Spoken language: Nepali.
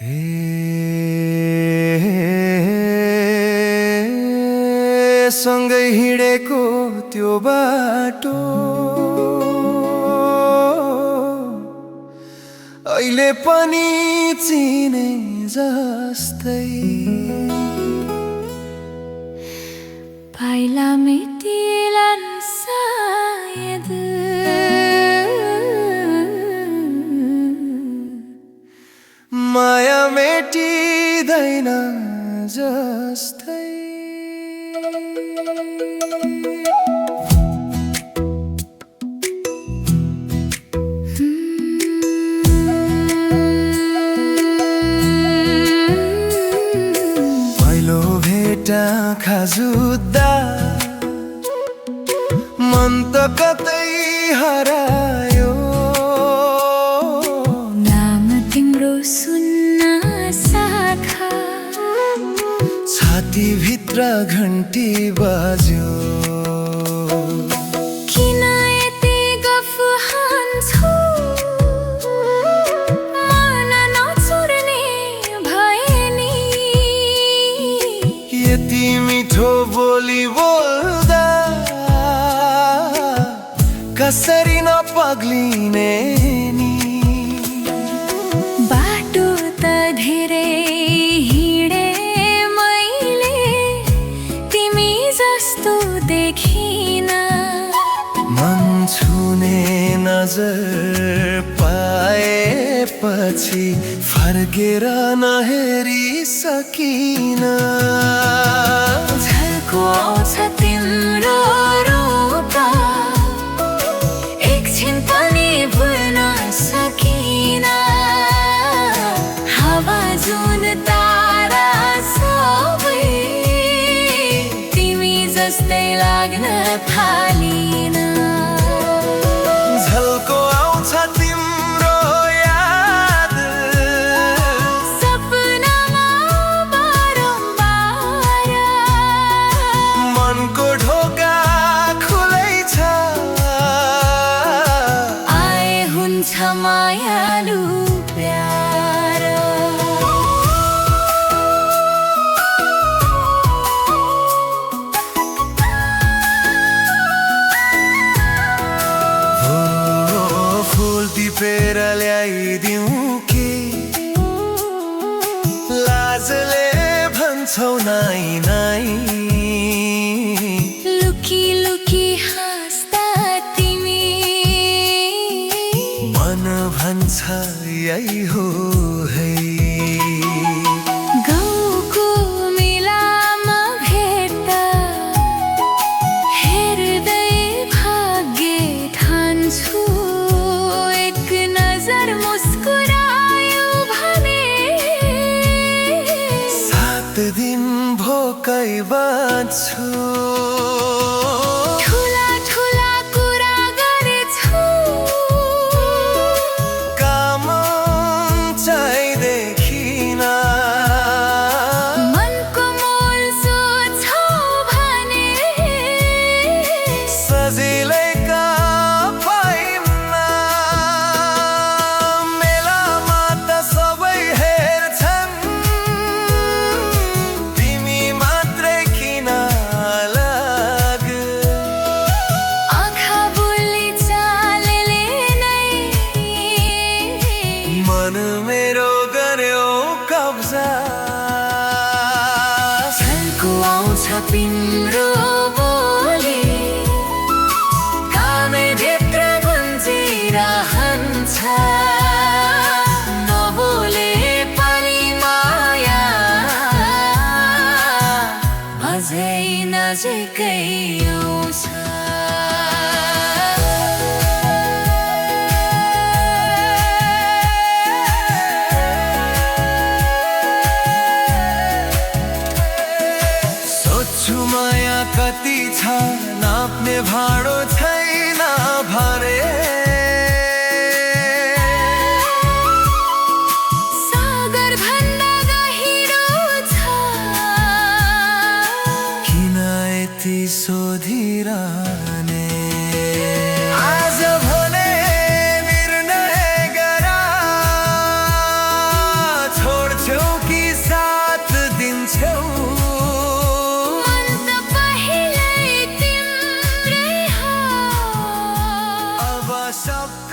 हे सँगै हिँडेको त्यो बाटो अहिले पनि चिने जस्तै पाइला मेटिएलान् सायद माया मेटिँदैन जस्तै पहिलो भेट आँखा जुत्दा मन त कतै हरायो नाम तिम्रो सुन्न साखा छातीभित्र घन्टी बज्यो किन यति गफ हान्छौ मन नछोड्ने भए नि यति मिठो बोली बोल्दा कसरी नपग्लिने नि बाटो त धेरै हिँडे मैले तिमी जस्तो देखिन मन छुने नजर पाएपछि फर्केर नहेरी सकिन झल्को आउँछ तिम्रो रूप एकछिन पनि भुल्न सकिन हावा जुन तारा सबै तिमी जस्तै लाग्न थालिन झल्को आउँछ तिम्रो याद सपनामा बारम्बार मनको ढोका खुलै छ आए हुन्छ मायालु प्यार फूल टिपेर ल्याइदिउँ कि लाजले भन्छौ नाइ नाइ लुकी लुकी हाँस्दा तिमी मन भन्छ यही हो है गाउँको मेलामा भेट्दा हेर्दै भाग्य ठान्छु एक नजर मुस्कुरायो भने 7 दिन भोकै बाँच्छु ठुला ठुला कुरा गर्छु काम चाहिँदेखिन मनको मोल सोध्छौ भने सजिलै का पाइन्न मेलामा त सबै हेर्छन् तिमी मात्रै किन अलग आँखा बोली चालले नै मन मेरो गर्यो कब्जा झल्को आउँछ तिम्रो बोली कानभित्र गुन्जिरहन्छ नबोले पनि माया अझै नजिकै आउँछ सोच्छु माया कति छ नाप्ने भाँडो छैन भरे सागर भन्दा गहिरो छ किन यति सोच सब